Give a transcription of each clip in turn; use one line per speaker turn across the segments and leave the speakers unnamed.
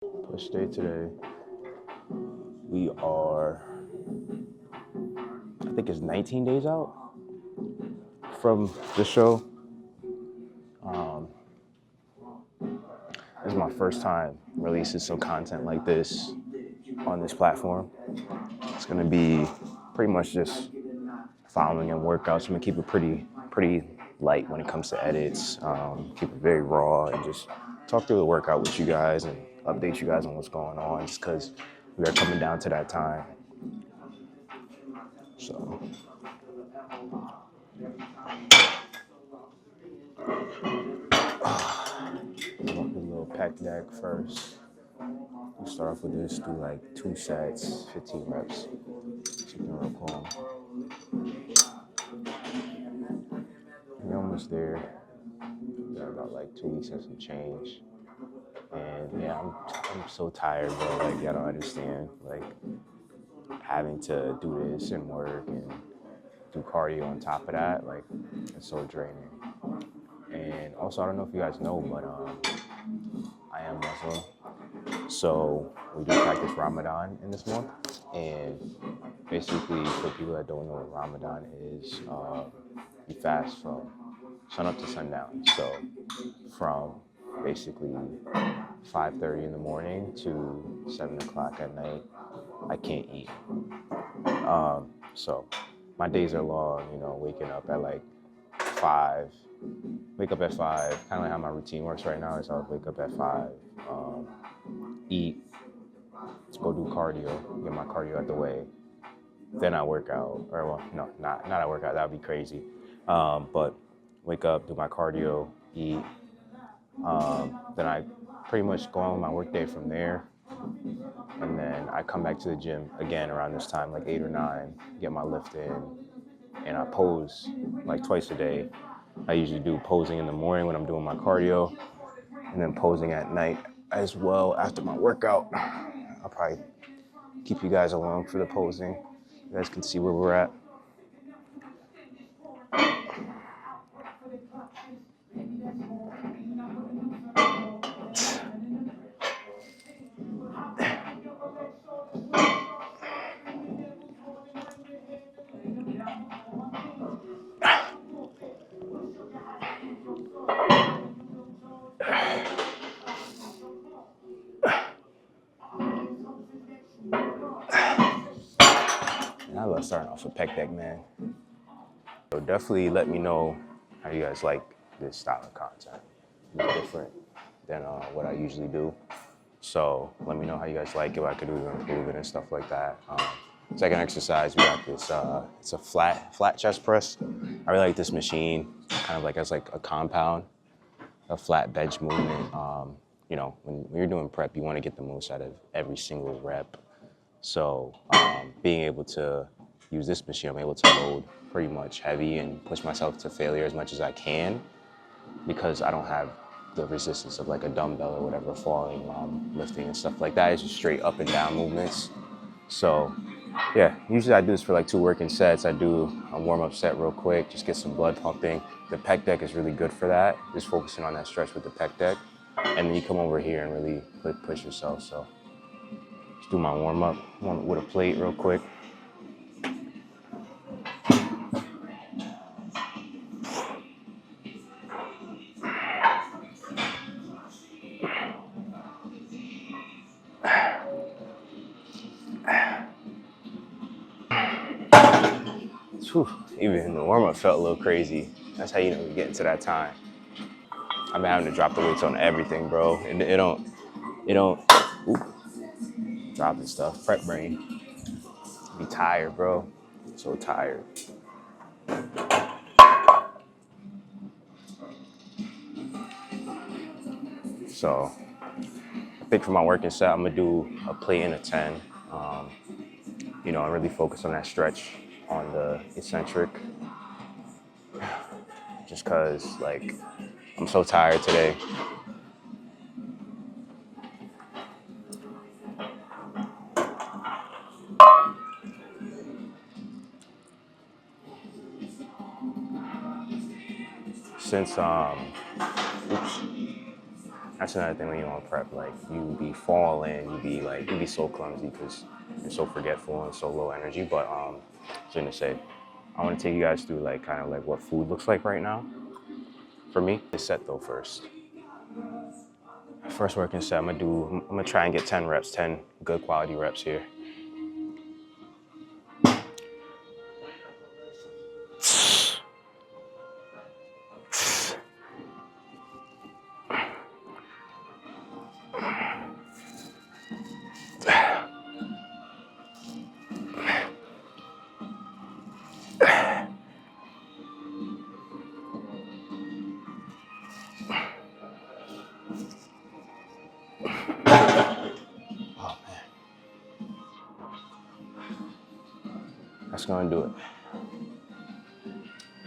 Push day today. We are, I think it's 19 days out from the show. This is my first time releasing some content like this on this platform. It's gonna be pretty much just following and workouts. I'm gonna keep it pretty light when it comes to edits. Keep it very raw and just talk through the workout with you guys and update you guys on what's going on. Just because we are coming down to that time. So. Walk a little pec deck first. We'll start off with this, do like 2 sets, 15 reps. Something real calm. We're almost there. Got about like 2 weeks and some change. And yeah, I'm so tired, bro. Like, y'all don't understand. Like, having to do this and work and do cardio on top of that, like, it's so draining. And also, I don't know if you guys know, but I am Muslim. So we do practice Ramadan in this month. And basically, for people that don't know what Ramadan is, you fast from sun up to sundown. So from basically 5:30 in the morning to 7 o'clock at night, I can't eat. So my days are long, waking up at like 5, wake up at 5, kind of like how my routine works right now is I'll wake up at 5, eat, let's go do cardio, get my cardio out the way, then I work out, or well, no, not I work out, that would be crazy, but wake up, do my cardio, eat, then I pretty much go on with my work day from there, and then I come back to the gym again around this time, like 8 or 9, get my lift in, and I pose like twice a day. I usually do posing in the morning when I'm doing my cardio, and then posing at night as well after my workout. I'll probably keep you guys along for the posing. You guys can see where we're at. I love starting off with pec deck, man. So definitely let me know how you guys like this style of content. It's different than what I usually do. So let me know how you guys like it, what I could do to improve it and stuff like that. Second exercise, we got this, it's a flat chest press. I really like this machine, kind of like as like a compound, a flat bench movement. When you're doing prep, you want to get the most out of every single rep. So being able to use this machine, I'm able to load pretty much heavy and push myself to failure as much as I can because I don't have the resistance of like a dumbbell or whatever falling while I'm lifting and stuff like that. It's just straight up and down movements. So yeah, usually I do this for like 2 working sets. I do a warm-up set real quick, just get some blood pumping. The pec deck is really good for that, just focusing on that stretch with the pec deck. And then you come over here and really push yourself. So do my warm-up with a plate real quick. Whew, even the warm-up felt a little crazy. That's how you know we get into that time. I've been having to drop the weights on everything, bro. And it don't, dropping stuff, prep brain. Be tired, bro. So tired. So I think for my working set, I'm gonna do a plate and a 10. I really focus on that stretch on the eccentric. Just cause like, I'm so tired today. Since That's another thing when you're on prep. Like you be falling, you be so clumsy because you're so forgetful and so low energy. But I was gonna say, I want to take you guys through like kind of like what food looks like right now for me. This set though first. First working set, I'm gonna try and get 10 reps, 10 good quality reps here. Oh man, that's gonna do it.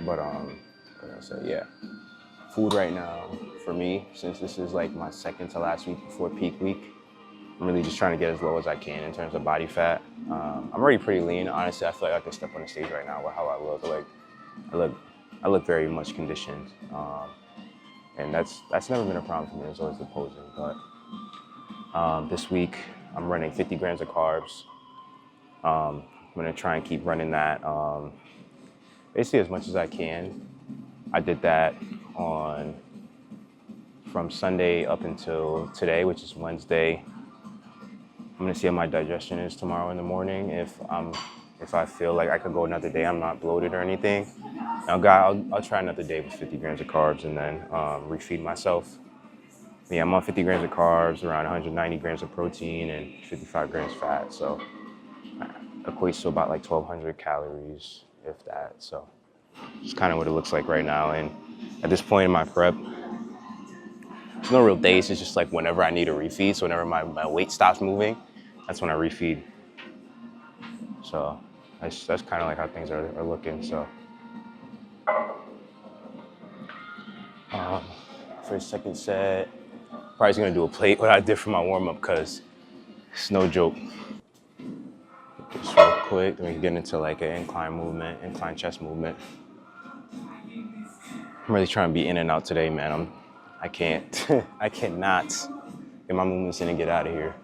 But like I said, yeah, food right now for me, since this is like my second to last week before peak week, I'm really just trying to get as low as I can in terms of body fat. I'm already pretty lean. Honestly, I feel like I can step on the stage right now with how I look. Like I look very much conditioned, and that's never been a problem for me. It's always the posing. But this week I'm running 50 grams of carbs. I'm gonna try and keep running that basically as much as I can. I did that from Sunday up until today, which is Wednesday. I'm gonna see how my digestion is tomorrow in the morning. If I feel like I could go another day, I'm not bloated or anything. I'll try another day with 50 grams of carbs and then refeed myself. Yeah, I'm on 50 grams of carbs, around 190 grams of protein, and 55 grams fat. So equates to about like 1,200 calories, if that. So it's kind of what it looks like right now. And at this point in my prep, there's no real days. It's just like whenever I need a refeed. So whenever my weight stops moving, that's when I refeed. So that's kind of like how things are looking. So for the second set, probably just gonna do a plate what I did for my warm up because it's no joke. Just real quick, then we can get into like an incline chest movement. I'm really trying to be in and out today, man. I can't, I cannot get my movements in and get out of here.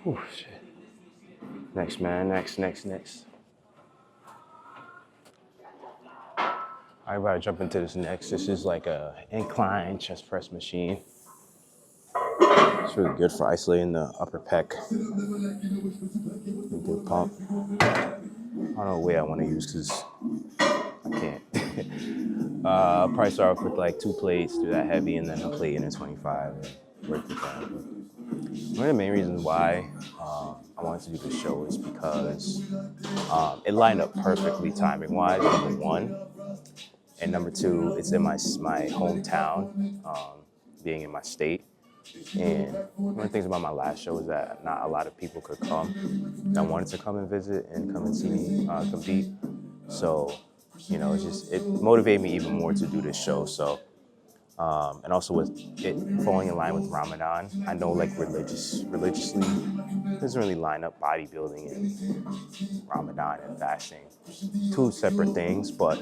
Ooh, shit. Next, man, next. I about to jump into this next. This is like a incline chest press machine. It's really good for isolating the upper pec. Good pump. I don't know what weight I want to use because I can't. I'll probably start off with like 2 plates, do that heavy, and then a plate and a 25 and work with that. One of the main reasons why I wanted to do this show is because it lined up perfectly timing-wise, number one. And number two, it's in my hometown, being in my state. And one of the things about my last show is that not a lot of people could come that wanted to come and visit and come and see me compete. So, you know, it motivated me even more to do this show. So, and also with it falling in line with Ramadan, I know like religiously, it doesn't really line up bodybuilding and Ramadan and fasting. 2 separate things, but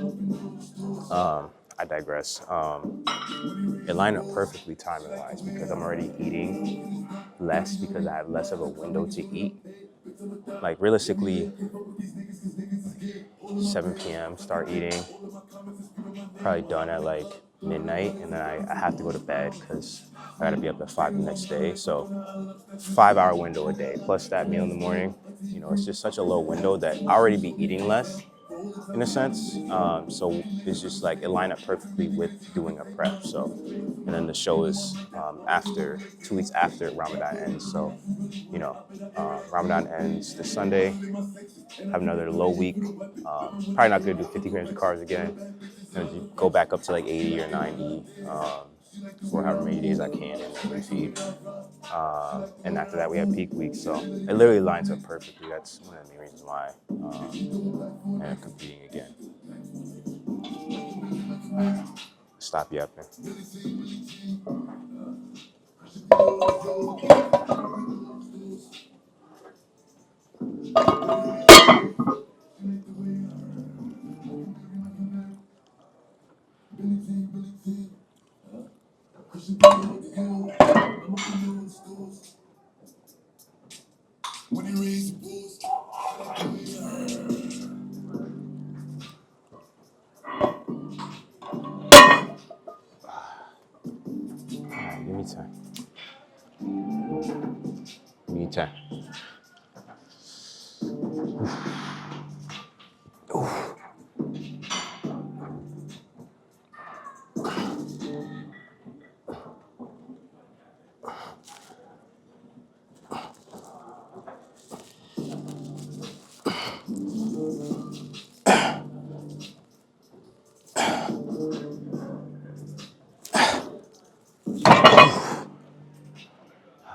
I digress. It lined up perfectly timing-wise because I'm already eating less because I have less of a window to eat. Like realistically, 7 p.m. start eating, probably done at like midnight, and then I have to go to bed because I gotta be up at 5 the next day. So 5-hour window a day plus that meal in the morning. You know, it's just such a low window that I already be eating less in a sense. So it's just like it lined up perfectly with doing a prep. So, and then the show is after 2 weeks after Ramadan ends. So, you know, Ramadan ends this Sunday. Have another low week. Probably not gonna do 50 grams of carbs again. go back up to like 80 or 90 for however many days I can and then refeed. And after that, we have peak weeks. So it literally lines up perfectly. That's one of the main reasons why I am competing again. Stop yapping. Give me time. Give me time.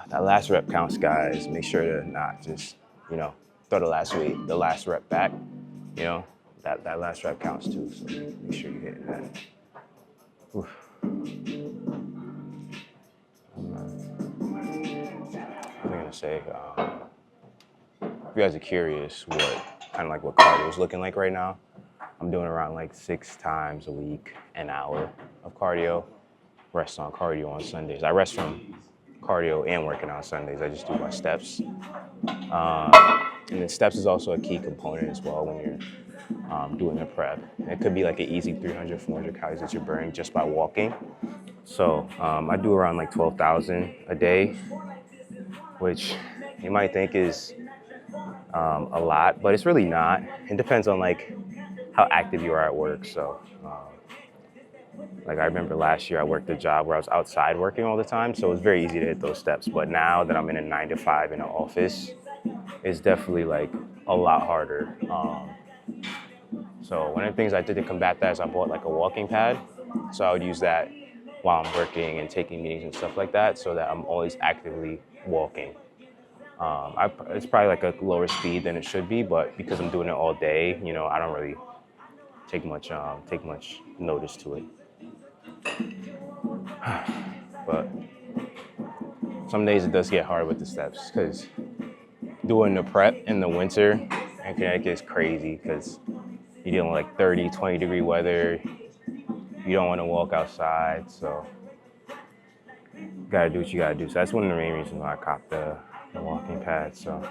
That last rep counts, guys. Make sure to not just, throw the last rep back. That last rep counts too. So make sure you're hitting that. Oof. What was I gonna say? If you guys are curious what cardio is looking like right now, I'm doing around like 6 times a week, an hour of cardio. Rest on cardio on Sundays. I rest from cardio and working on Sundays. I just do my steps. And then steps is also a key component as well when you're doing a prep. It could be like an easy 300, 400 calories that you're burning just by walking. So I do around like 12,000 a day, which you might think is a lot, but it's really not. It depends on like how active you are at work. So like I remember last year I worked a job where I was outside working all the time, so it was very easy to hit those steps. But now that I'm in a 9 to 5 in an office, it's definitely like a lot harder. So one of the things I did to combat that is I bought like a walking pad. So I would use that while I'm working and taking meetings and stuff like that, so that I'm always actively walking. It's probably like a lower speed than it should be, but because I'm doing it all day, I don't really take much notice to it. But some days it does get hard with the steps because doing the prep in the winter in Connecticut is crazy because you're dealing with like 30, 20 degree weather. You don't want to walk outside, so you gotta do what you gotta do. So that's one of the main reasons why I copped the walking pad. So, all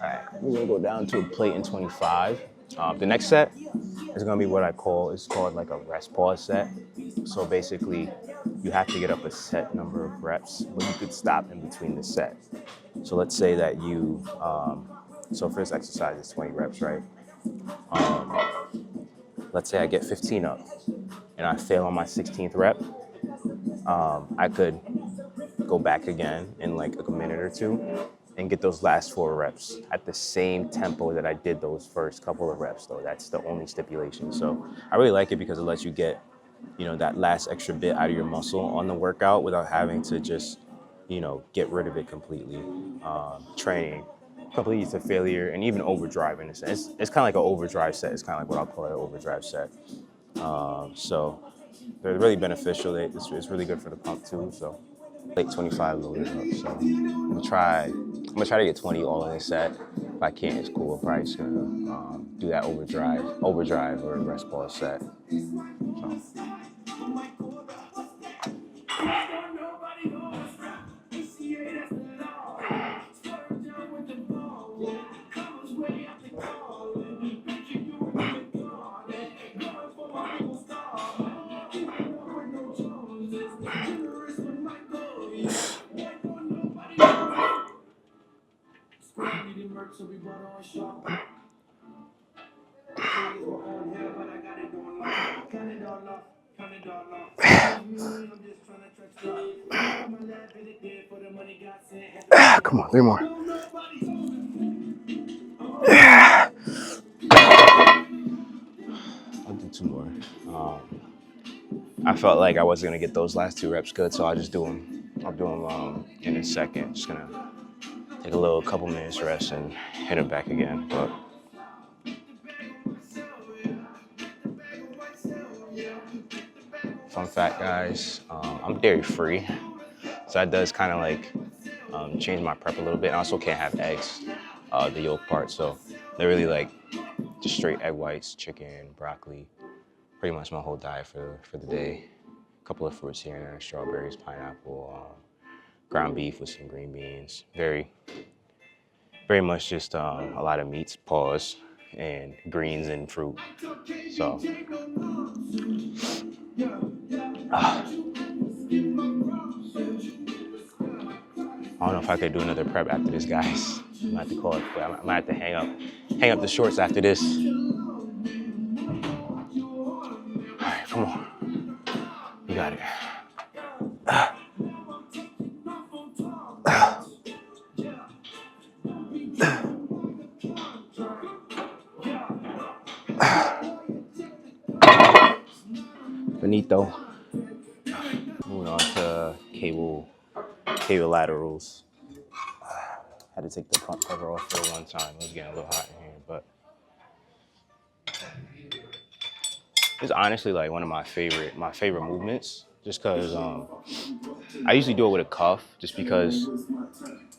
right, we're gonna go down to a plate in 25. The next set is gonna be what it's called like a rest pause set. So basically, you have to get up a set number of reps, but you could stop in between the set. So let's say that so first exercise is 20 reps, right? Let's say I get 15 up and I fail on my 16th rep. I could go back again in like a minute or two and get those last 4 reps at the same tempo that I did those first couple of reps, though. That's the only stipulation. So I really like it because it lets you get, that last extra bit out of your muscle on the workout without having to just, get rid of it completely. Training completely to failure and even overdrive in a sense. It's kind of like an overdrive set. It's kind of like what I'll call it, an overdrive set. So they're really beneficial. It's really good for the pump too. So like 25 loaded up. So I'm gonna try to get 20 all in a set. If I can't, it's cool. I'm probably just gonna do that overdrive or rest pause set. So. Come on, 3 more. Two more. I felt like I wasn't gonna get those last 2 reps good, so I'll do them in a second. Just gonna take a couple minutes rest and hit it back again. But fun fact, guys, I'm dairy free, so that does kind of like change my prep a little bit. I also can't have eggs, the yolk part, so they're really like just straight egg whites, chicken, broccoli, pretty much my whole diet for the day. A couple of fruits here and there, strawberries, pineapple, ground beef with some green beans. Very much just a lot of meats, pause, and greens and fruit. So, I don't know if I could do another prep after this, guys. I'm gonna have to call it. I'm gonna have to hang up the shorts after this. All right, come on, you got it. Benito. Moving on to cable laterals. Had to take the pump cover off for one time. It was getting a little hot in here, but it's honestly like one of my favorite movements. Just because I usually do it with a cuff, just because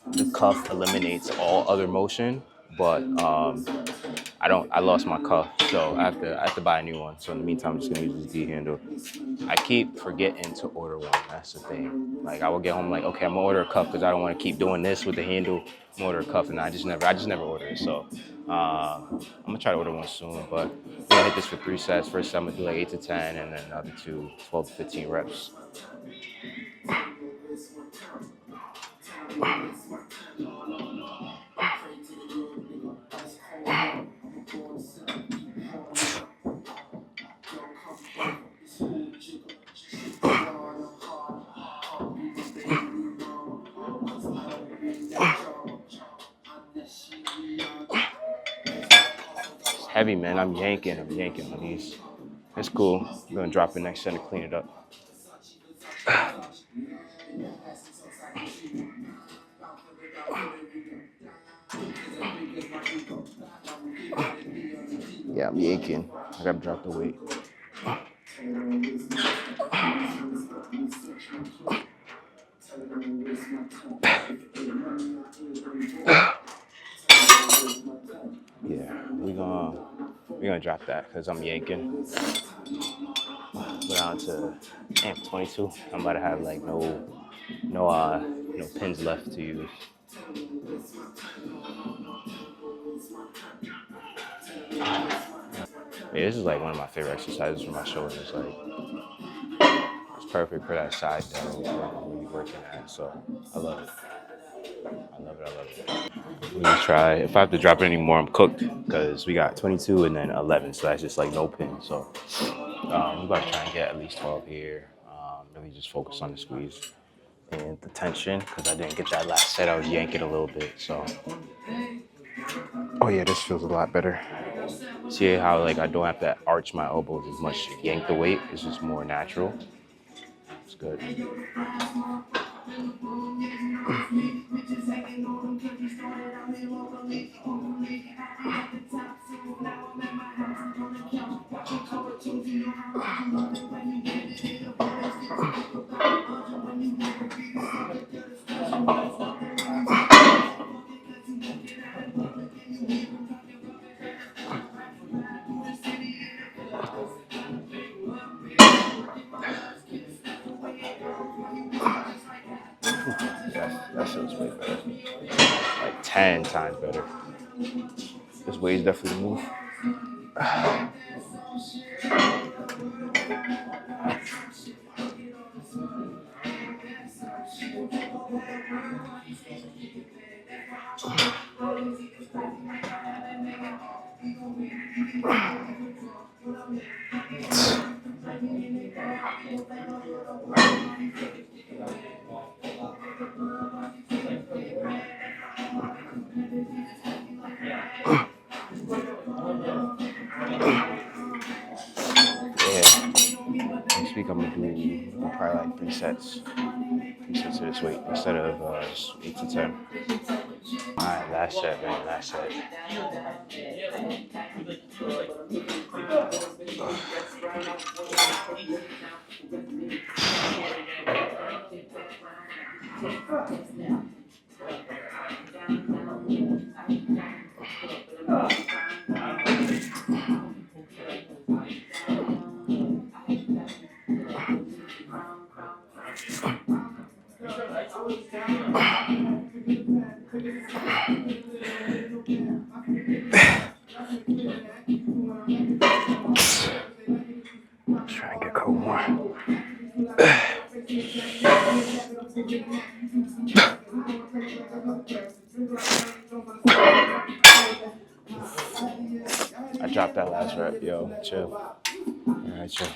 the cuff eliminates all other motion. But I lost my cuff, so I have to buy a new one. So in the meantime, I'm just gonna use this D handle. I keep forgetting to order one. That's the thing. Like I will get home like, okay, I'm gonna order a cuff because I don't want to keep doing this with the handle. I'm gonna order a cuff, and I just never order it. So I'm gonna try to order one soon. But we're gonna hit this for 3 sets. First set I'm gonna do like 8 to 10, and then the other 2, 12 to 15 reps. Heavy, man. I'm yanking on these. It's cool. I'm gonna drop it next set to clean it up. Yeah, I'm yanking. I gotta drop the weight. Yeah, we're gonna drop that because I'm yanking. Go down to amp 22. I'm about to have like no pins left to use. Yeah, this is like one of my favorite exercises for my shoulders. Like it's perfect for that side delt I'm really working at. So I love it. I love it. Let me try. If I have to drop it anymore, I'm cooked because we got 22 and then 11, so that's just like no pin. So I'm about to try and get at least 12 here. Really just focus on the squeeze and the tension because I didn't get that last set. I was yanking a little bit. So, oh yeah, this feels a lot better. See how like I don't have to arch my elbows as much to yank the weight. It's just more natural. It's good. That feels way better. Like 10 times better. This weight's definitely move. Next week I'm gonna do probably like 3 sets. 3 sets of this weight instead of 8 to 10. All right, last set, man. Last set. Try and get a couple more. I dropped that last rep, yo. Chill. All right, chill.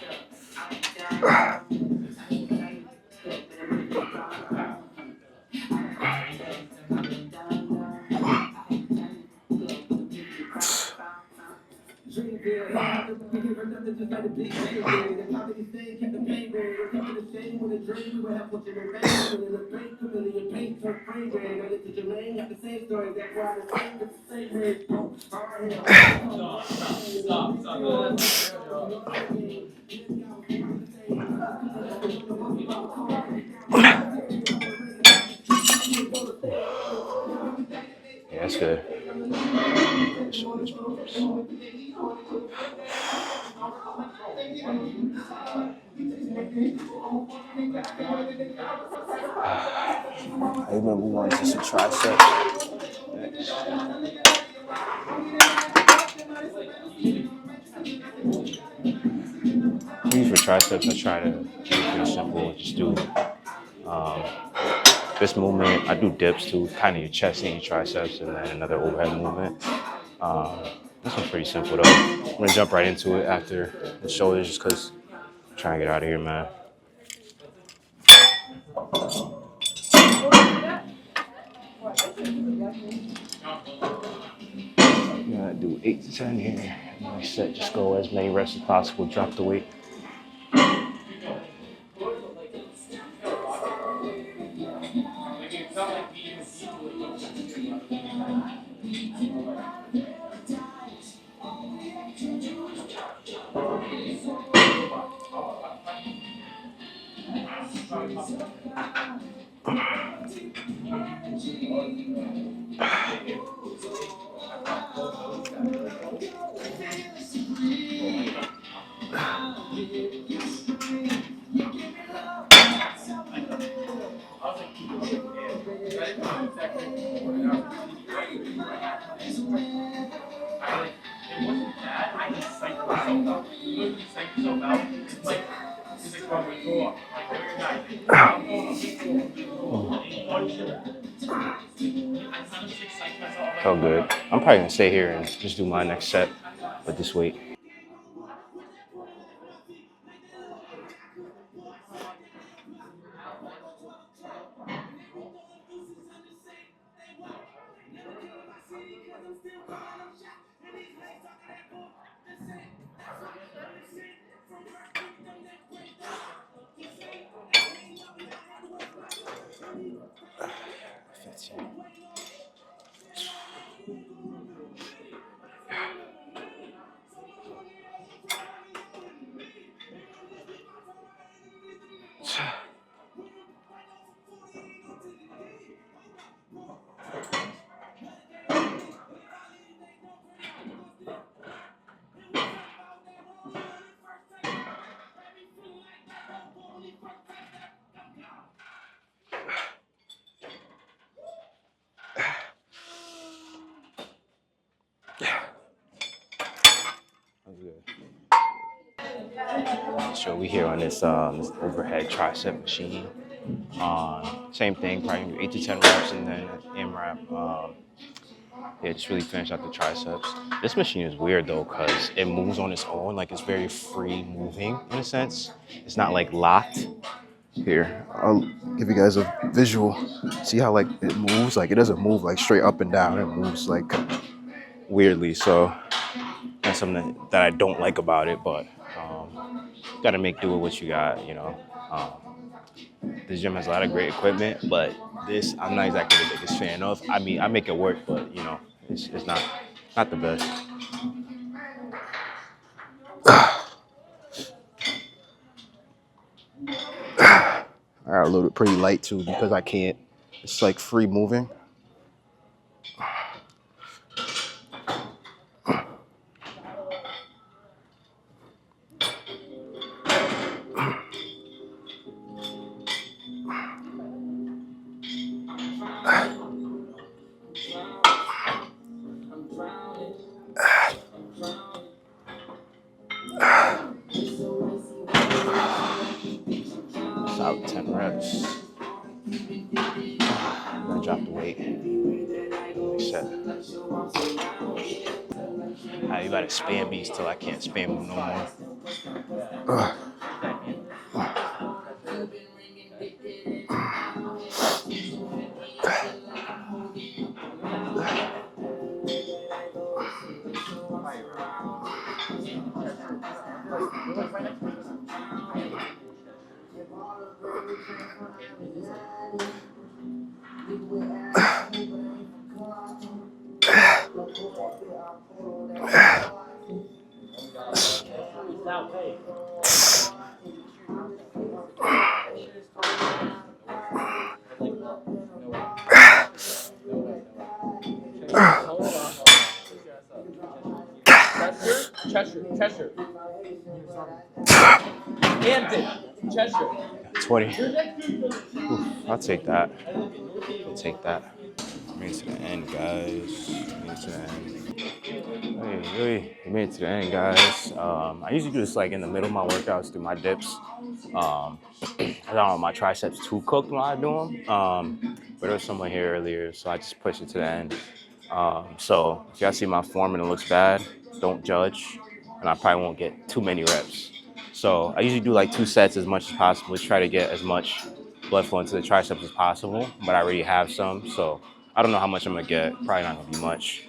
Yeah, that's good. I'm gonna move on to some triceps. Maybe for triceps, I try to keep it pretty simple. Just do this movement. I do dips too, kind of your chest and your triceps, and then another overhead movement. This one's pretty simple though. I'm gonna jump right into it after the shoulders, just cause I'm trying to get out of here, man. I'm gonna do 8 to 10 here. Next set, just go as many reps as possible. Drop the weight. Felt good. I'm probably gonna stay here and just do my next set with this weight. So we here on this overhead tricep machine. Same thing, probably do 8 to 10 reps and then AMRAP. Yeah, just really finish out the triceps. This machine is weird though, because it moves on its own. Like it's very free moving in a sense. It's not like locked. Here, I'll give you guys a visual. See how like it moves? Like it doesn't move like straight up and down. It moves like weirdly. So that's something that I don't like about it, but Got to make do with what you got, you know. This gym has a lot of great equipment, but this I'm not exactly the biggest fan of. I mean, I make it work, but you know, it's not the best. I got a little bit pretty light too because I can't. It's like free moving. About 10 reps. I'm gonna drop the weight. Like I you gotta spam these till I can't spam them no more. Cheshire. Hampton. Cheshire. 20. Oof, I'll take that. I'll take that. Made it to the end, guys. Made it to the end. Hey, we made it to the end, guys. I usually do this like in the middle of my workouts, do my dips. I don't want my triceps too cooked when I do them. But there was someone here earlier, so I just pushed it to the end. So if y'all see my form and it looks bad, don't judge, and I probably won't get too many reps. So I usually do like 2 sets as much as possible to try to get as much blood flow into the triceps as possible, but I already have some, so I don't know how much I'm gonna get. Probably not gonna be much.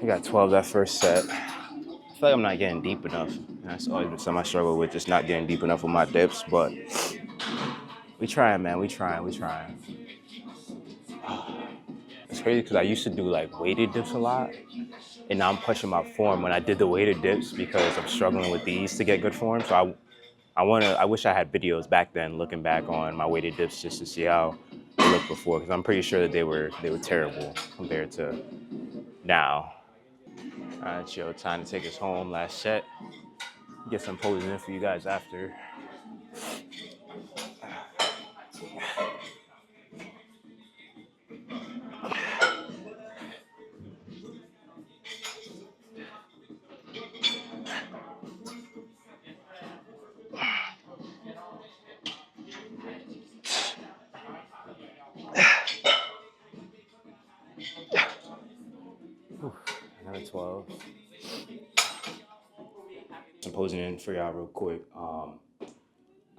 I got 12 that first set. I feel like I'm not getting deep enough. That's always been something I struggle with, just not getting deep enough with my dips, but we trying, man. We trying. It's crazy because I used to do like weighted dips a lot, and now I'm pushing my form when I did the weighted dips because I'm struggling with these to get good form. So I wish I had videos back then looking back on my weighted dips just to see how they looked before, because I'm pretty sure that they were terrible compared to now. All right, yo, time to take us home. Last set. Get some posing in for you guys after. Another 12. Some posing in for y'all real quick.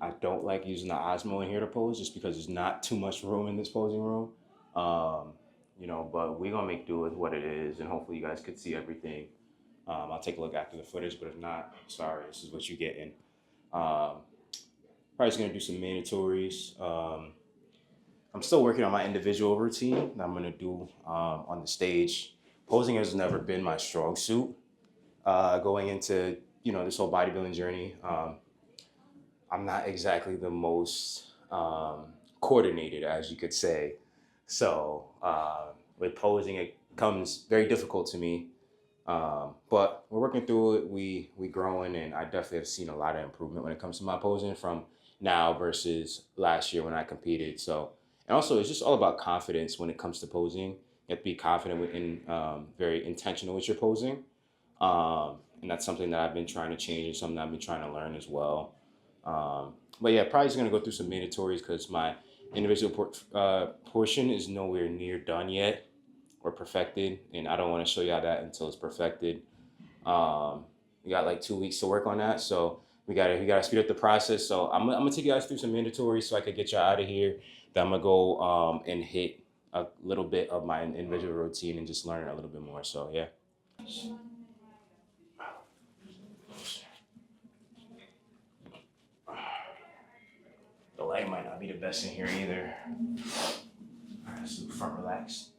I don't like using the Osmo in here to pose just because there's not too much room in this posing room. You know, but we're gonna make do with what it is, and hopefully you guys could see everything. I'll take a look after the footage, but if not, sorry, this is what you're getting. Probably just gonna do some mandatories. I'm still working on my individual routine that I'm gonna do on the stage. Posing has never been my strong suit. Going into this whole bodybuilding journey, I'm not exactly the most coordinated, as you could say. So with posing, it comes very difficult to me. But we're working through it. We growing, and I definitely have seen a lot of improvement when it comes to my posing from now versus last year when I competed. So, and also it's just all about confidence when it comes to posing. You have to be confident and very intentional with your posing. And that's something that I've been trying to change and something that I've been trying to learn as well. But yeah, probably just gonna go through some mandatories because my individual portion is nowhere near done yet or perfected, and I don't want to show y'all that until it's perfected. We got like 2 weeks to work on that, so we gotta speed up the process. So I'm gonna take you guys through some mandatories so I could get y'all out of here. Then I'm gonna go and hit a little bit of my individual routine and just learn a little bit more. So yeah. The light might not be the best in here either. All right, let's do front relax.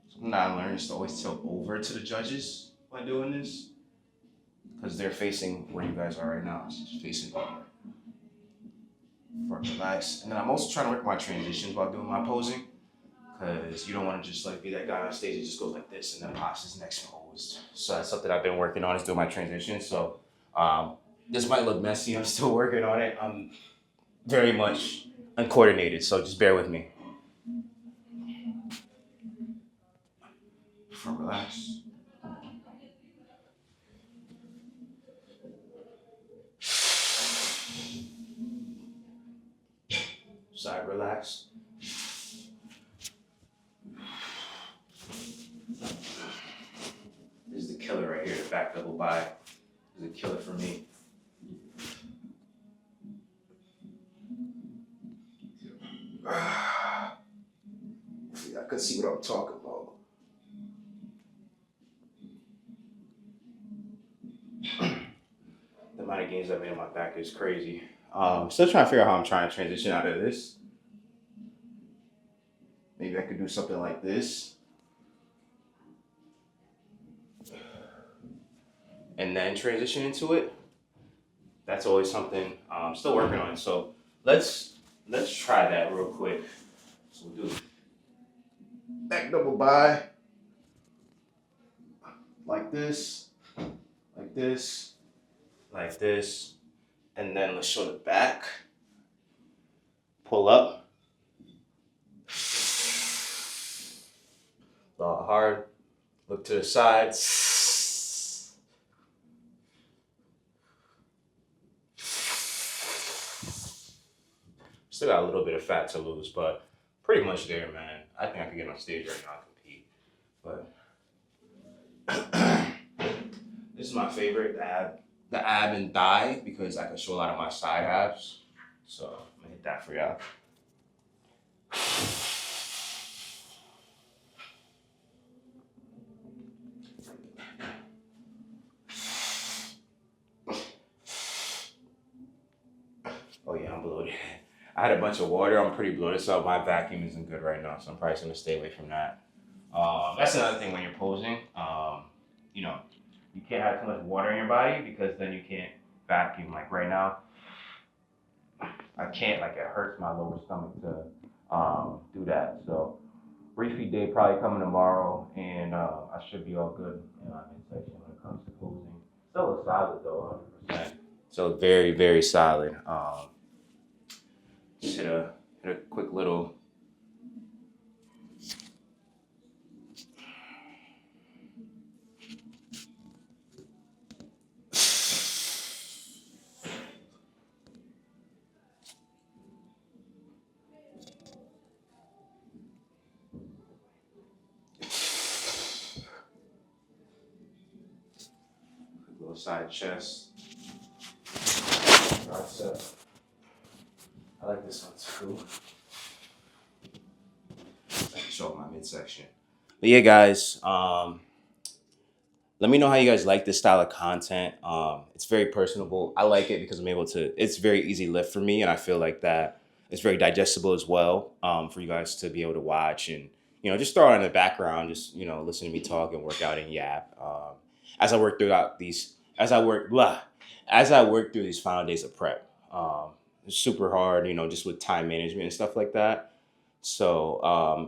Something that I learned is to always tilt over to the judges by doing this, because they're facing where you guys are right now. So just facing over. Front relax. And then I'm also trying to work my transitions while doing my posing, because you don't want to just like be that guy on stage that just goes like this and then pops his neck exposed. So that's something I've been working on, is doing my transitions. So this might look messy. I'm still working on it. I'm very much uncoordinated, so just bear with me. Front relax. Side relax. This is the killer right here, the back double bi. This is a killer for me. I could see what I'm talking about. The amount of gains I made on my back is crazy. Still trying to figure out how I'm trying to transition out of this. Maybe I could do something like this. And then transition into it. That's always something I'm still working on. So let's try that real quick. So we'll do back double bi, like this, like this, like this, and then let's show the back. Pull up. Draw hard. Look to the sides. Still got a little bit of fat to lose, but pretty much there, man. I think I could get on stage right now and compete. But this is my favorite, the ab and thigh, because I can show a lot of my side abs. So I'm gonna hit that for y'all. Oh yeah, I'm bloated. I had a bunch of water. I'm pretty bloated, so my vacuum isn't good right now. So I'm probably gonna stay away from that. That's another thing when you're posing. You know, you can't have too much water in your body because then you can't vacuum. Like right now, I can't. Like it hurts my lower stomach to do that. So refeed day probably coming tomorrow, and I should be all good in my midsection when it comes to posing. Still a solid though, 100%. So very, very solid. Just hit a quick little. Little side chest. Tricep. I like this one too. I can show my midsection. But yeah, guys, let me know how you guys like this style of content. It's very personable. I like it because I'm able to, it's very easy lift for me. And I feel like that it's very digestible as well, for you guys to be able to watch and, just throw it in the background, just, listen to me talk and work out and yap. As I work throughout these, as I work through these final days of prep. It's super hard, just with time management and stuff like that. So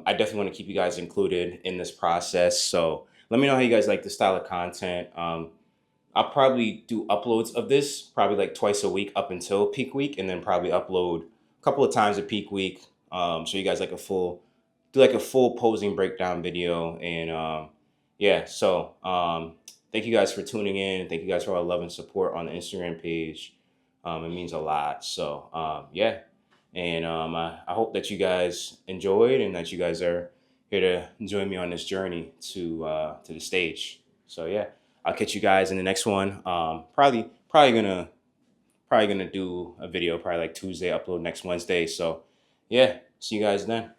I definitely want to keep you guys included in this process. So let me know how you guys like this style of content. I'll probably do uploads of this probably like twice a week up until peak week, and then probably upload a couple of times a peak week. So you guys like do do like a full posing breakdown video. And yeah, so thank you guys for tuning in. Thank you guys for all the love and support on the Instagram page. It means a lot. So yeah, and I hope that you guys enjoyed and that you guys are here to join me on this journey to the stage. So yeah, I'll catch you guys in the next one. Probably gonna do a video probably like Tuesday, upload next Wednesday. So yeah, see you guys then.